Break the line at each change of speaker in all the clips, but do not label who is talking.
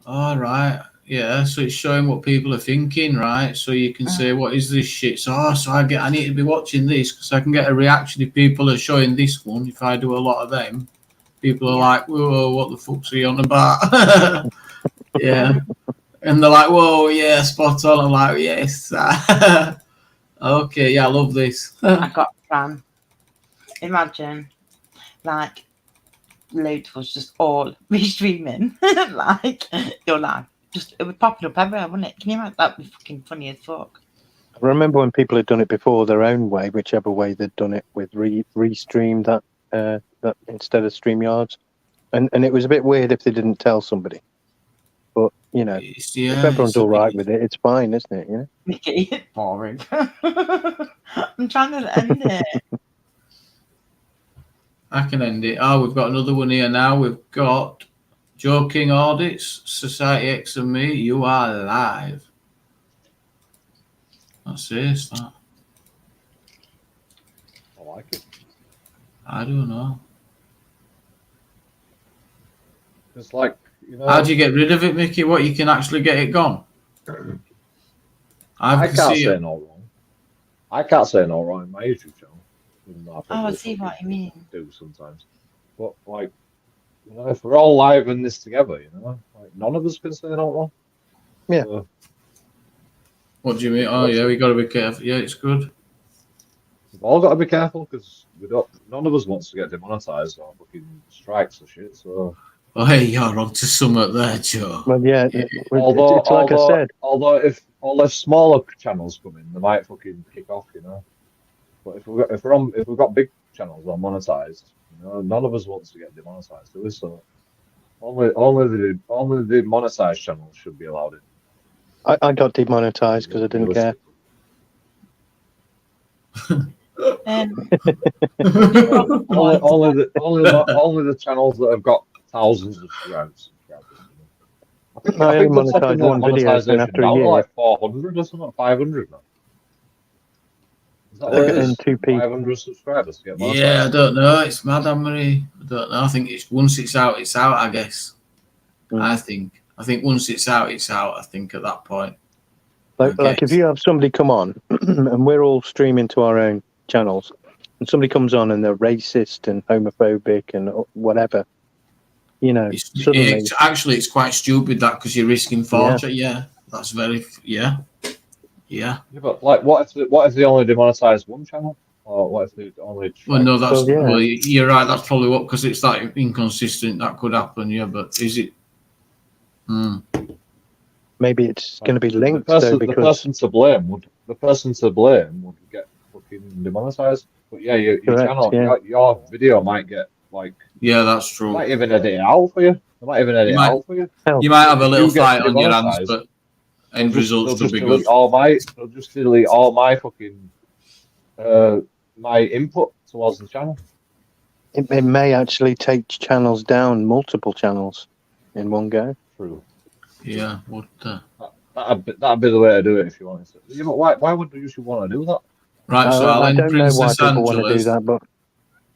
All right. Yeah, so it's showing what people are thinking, right? So you can say, "What is this shit?" So, I need to be watching this because I can get a reaction if people are showing this one. If I do a lot of them, people are like, "Whoa, what the fuck's he on about?" Yeah, and they're like, "Whoa, yeah, spot on." I'm like, "Yes." Okay, yeah, I love this.
I got a plan. Imagine, like, loads of us just all restreaming, like, your life. Just, it would pop it up everywhere, wouldn't it? Can you imagine? That'd be fucking funny as fuck.
I remember when people had done it before their own way, whichever way they'd done it with restream that instead of StreamYards, and it was a bit weird if they didn't tell somebody. But you know, if everyone's all right with it, it's fine, isn't it? You know,
Mickey, it's boring. I'm trying to end it.
I can end it. Oh, we've got another one here now. We've got JoeKingAudits, Society X and me. You are live. That's it. That.
I like it.
I don't know.
It's like, you know.
How do you get rid of it, Mickey? What, you can actually get it gone?
I can't say no wrong. I can't say no wrong in my YouTube channel.
I see what you mean.
Do sometimes, but like, you know, if we're all live in this together, you know, like none of us can say no wrong.
Yeah.
So,
what do you mean? Oh yeah, we got to be careful. Yeah, it's good.
We've all got to be careful because we don't. None of us wants to get demonetized or fucking strikes or shit. So.
Oh hey, you're on to something there, Joe.
Well, yeah.
Although,
it's like I said.
Although if all the smaller channels come in, they might fucking kick off, you know. But if we've got big channels that are monetized, you know, none of us wants to get demonetized, do we? So only the monetized channels should be allowed in.
I got demonetized because I didn't care.
only the channels that have got thousands of subscribers.
I only monetized one video, and after a year,
like 400 or something, 500 now. Is that what it is?
2 people.
500 subscribers to get monetized.
Yeah, I don't know. It's mad, Anne-Marie. I don't know. I think it's once it's out, it's out. I guess. I think once it's out, it's out. I think at that point.
Like if you have somebody come on, and we're all streaming to our own channels, and somebody comes on and they're racist and homophobic and whatever, you know,
it's quite stupid that because you're risking fortune. Yeah, that's very Yeah,
but like, what if they only demonetize one channel, or what if they only?
Well, no, that's well, you're right. That's probably what, because it's like inconsistent. That could happen. Yeah, but is it?
Maybe it's going to be linked
the person to blame would get fucking demonetized. But yeah, your channel, your video might get like.
Yeah, that's true.
Might even edit it out for you. They might even edit it out for you.
You might have a little fight on your hands, but end results will be good.
They'll just delete all my fucking my input towards the channel.
It may actually take channels down, multiple channels, in one go.
True.
Yeah, what?
That'd be the way to do it if you wanted to. Yeah, but why would you want to do that?
Right, so I'll end Princess Angela's.
Want to do that, but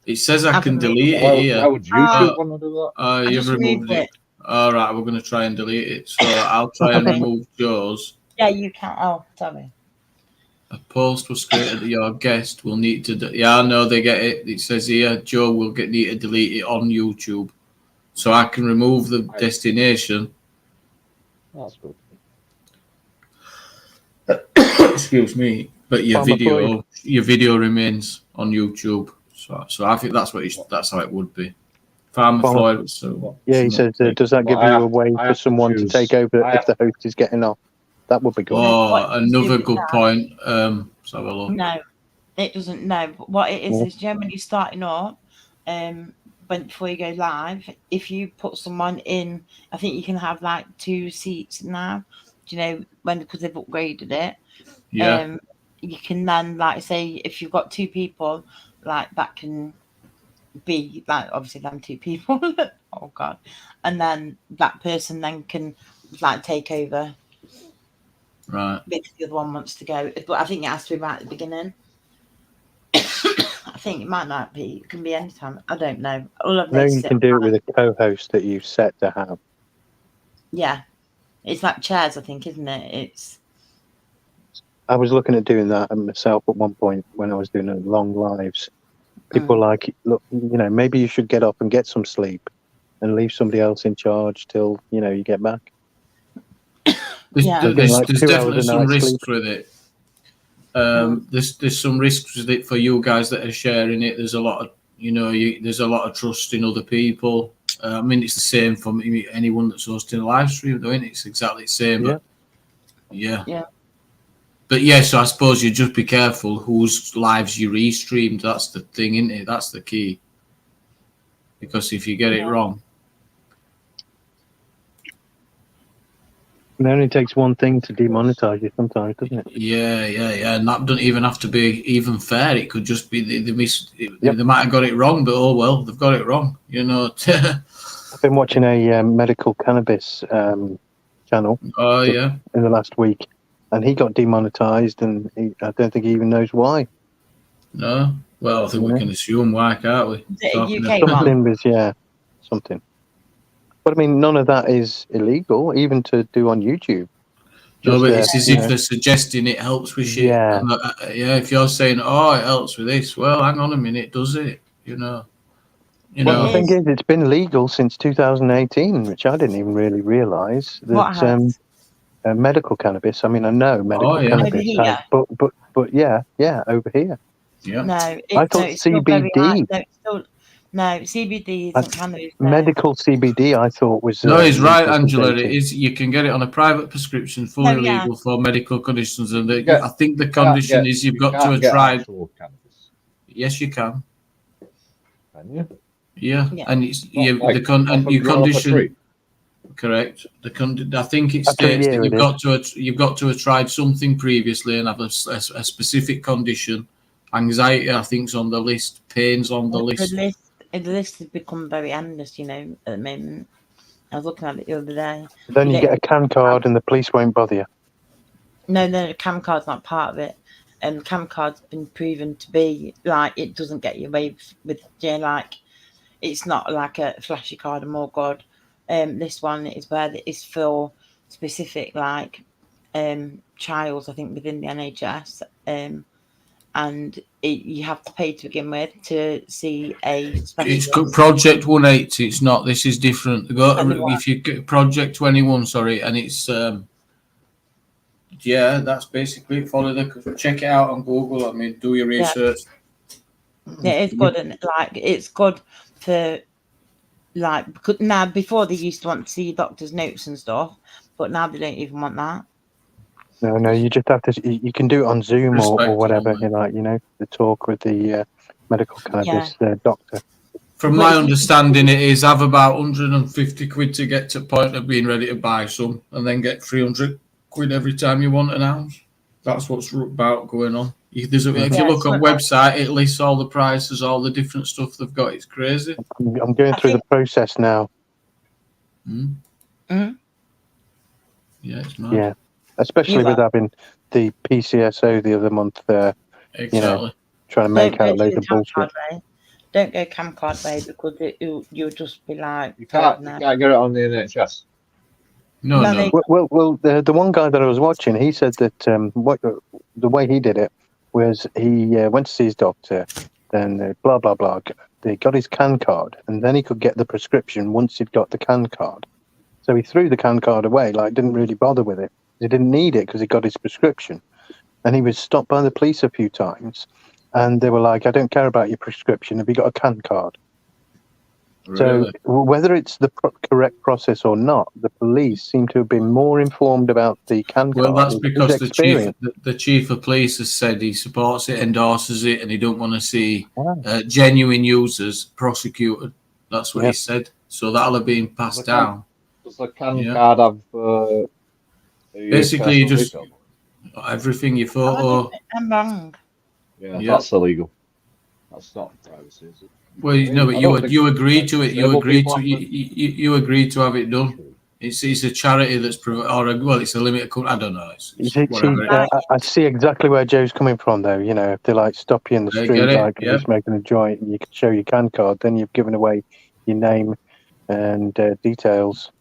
it says I can delete it here.
Why would YouTube want to do that?
You've removed it. All right, we're going to try and delete it. So I'll try and remove Joe's.
Yeah, you can. Oh, sorry.
A post was created that your guest will need to. Yeah, I know they get it. It says here Joe will need to delete it on YouTube, so I can remove the destination.
That's good.
Excuse me, but your video remains on YouTube. So I think that's how it would be. Farmer Floyd. So
yeah, he says, does that give you a way for someone to take over if the host is getting off? That would be good.
Oh, another good point. Let's have a look.
No, it doesn't. No, what it is generally starting up. Before you go live, if you put someone in, I think you can have like 2 seats now. Do you know because they've upgraded it?
Yeah.
You can then, like, say if you've got 2 people, like that can be like obviously them 2 people. Oh God, and then that person then can like take over.
Right.
If the other one wants to go, but I think it has to be right at the beginning. I think it might not be. It can be any time. I don't know.
No, you can do it with a co-host that you've set to have.
Yeah, It's like chairs, I think, isn't it? It's
I was looking at doing that myself at one point when I was doing long lives. People were like, look, maybe you should get up and get some sleep and leave somebody else in charge till, you get back.
There's
like 2 hours
definitely
a
some
night
risks
sleep.
with it. There's some risks with it for you guys that are sharing it. There's a lot of there's a lot of trust in other people. I mean, it's the same for anyone that's hosting a live stream, doing it. It's exactly the same.
Yeah.
But
yeah.
But yeah, so I suppose you just be careful whose lives you restreamed. That's the thing, isn't it? That's the key. Because if you get it wrong,
It only takes one thing to demonetize you sometimes, doesn't it?
yeah, and that doesn't even have to be even fair. It could just be they might have got it wrong, but oh well, they've got it wrong.
I've been watching a medical cannabis channel.
Oh yeah.
In the last week, and he got demonetized, and I don't think he even knows why.
No, well, I think we can assume why, can't we?
Something was something. But I mean, none of that is illegal, even to do on YouTube.
No, but it's as if they're suggesting it helps with shit.
Yeah.
And, if you're saying, oh, it helps with this, well, hang on a minute, does it?
Well, the thing is, it's been legal since 2018, which I didn't even really realise. That medical cannabis. I mean, I know medical cannabis, but yeah, over here.
Yeah.
No,
I thought CBD.
No, CBD isn't cannabis.
Medical CBD, I thought was.
No, he's right, Angela. It is. You can get it on a private prescription, fully legal for medical conditions, and I think the condition is you've got to have tried. Yes, you can.
Can you?
Yeah, and it's your condition. Correct. I think it states that you've got to have tried something previously and have a specific condition. Anxiety, I think, is on the list. Pain's on the list.
The list has become very endless, at the moment. I was looking at it the other day.
Then you get a CAN card and the police won't bother you.
No, CAN card's not part of it. CAN card's been proven to be, it doesn't get you away with, it's not like a flashy card, and more God. This one is where it's for specific, trials, I think, within the NHS. And you have to pay to begin with to see a specialist.
It's Project 180. It's not. This is different. If you get Project 21, sorry, and it's that's basically it. Check it out on Google. I mean, do your research.
Yeah, it's good, and it's good for because now before they used to want to see doctors' notes and stuff, but now they don't even want that.
No, you just have to. You can do it on Zoom or whatever. The talk with the medical cannabis doctor.
From my understanding, it is have about 150 quid to get to the point of being ready to buy some, and then get 300 quid every time you want an ounce. That's what's about going on. If you look on website, it lists all the prices, all the different stuff they've got. It's crazy.
I'm going through the process now.
Yeah, it's mad.
Yeah. Especially with having the PCSO the other month,
exactly.
Trying to make out loads of bullshit.
Don't go CAN card way because you'll just be like.
You can't get it on the NHS.
No.
Well, the one guy that I was watching, he said that the way he did it was he went to see his doctor, then blah blah blah. They got his CAN card, and then he could get the prescription once he'd got the CAN card. So he threw the CAN card away, didn't really bother with it. He didn't need it because he got his prescription. And he was stopped by the police a few times, and they were like, I don't care about your prescription. Have you got a CAN card? Really? So whether it's the correct process or not, the police seem to have been more informed about the CAN card.
Well, that's because the chief of police has said he supports it, endorses it, and he don't want to see genuine users prosecuted. That's what he said. So that'll have been passed down.
Does the CAN card have...
basically, you just everything, your photo.
I'm wrong.
Yeah, that's illegal. That's not privacy, is it?
Well, but you agreed to it. You agreed to have it done. It's a charity that's it's a limited company. I don't know.
I see exactly where Joe's coming from, though. If they stop you in the street, just making a joint, and you can show your CAN card, then you've given away your name and details.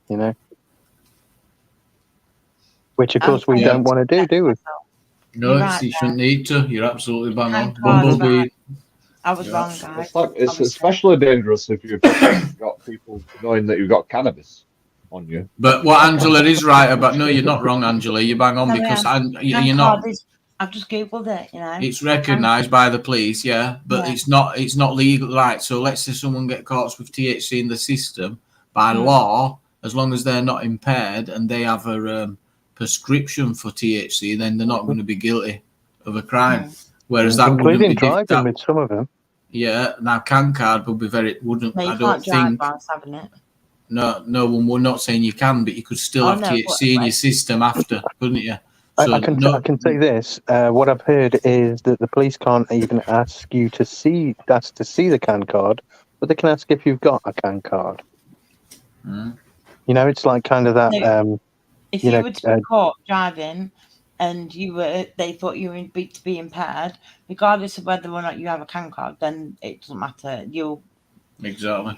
Which, of course, we
Yeah.
don't want to do we?
No,
You're right
you shouldn't need to. You're absolutely bang on.
Cancards,
Bumblebee.
right. I was
Yeah.
wrong, guys.
It's
Obviously.
especially dangerous if you've got people knowing that you've got cannabis on you.
But what Angela is right about, no, you're not wrong, Angela. You bang on
No,
because
yeah.
you're not.
Cancard is, I've just googled it. You know,
It's recognised by the police, yeah, but
Yeah.
it's not legal, right? So let's say someone get caught with THC in the system by law, as long as they're not impaired and they have a prescription for THC, then they're not going to be guilty of a crime. Whereas that wouldn't
Including
be
driving with some of them.
Yeah, now CanCard would be wouldn't.
No, you
I
can't
don't
drive
think.
whilst having it.
No, we're not saying you can, but you could still
Oh,
have
no,
THC in
but-
your system after, couldn't you? So
I can say this. What I've heard is that the police can't even ask you to see the CAN card, but they can ask if you've got a CAN card.
Mm.
You know, it's like kind of that.
No, if
you
you
know,
were to be caught driving and they thought you were to be impaired, regardless of whether or not you have a CAN card, then it doesn't matter.
Exactly.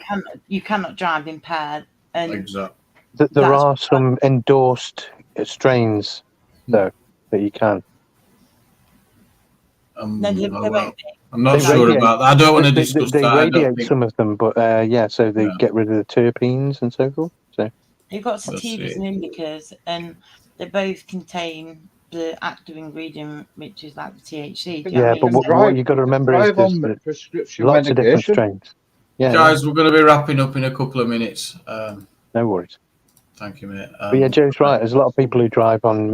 You cannot drive impaired. And
Exactly.
There are some endorsed strains, though, that you can.
No, they won't be.
I'm not
They
sure
radiate-
about that. I don't want to discuss
They
that. I don't
radiate
think-
some of them, but so they get rid of the terpenes and so forth. So
You've got
Let's
sativas
see.
and indicas, and they both contain the active ingredient, which is like the THC. Do you know
yeah,
what I
but
mean?
what you got to remember is
Drive on
there's
prescription
lots of different
medication.
strains. Yeah,
Guys, we're going to be wrapping up in a couple of minutes.
no worries.
Thank you, mate.
But yeah, Joe's right. There's a lot of people who drive on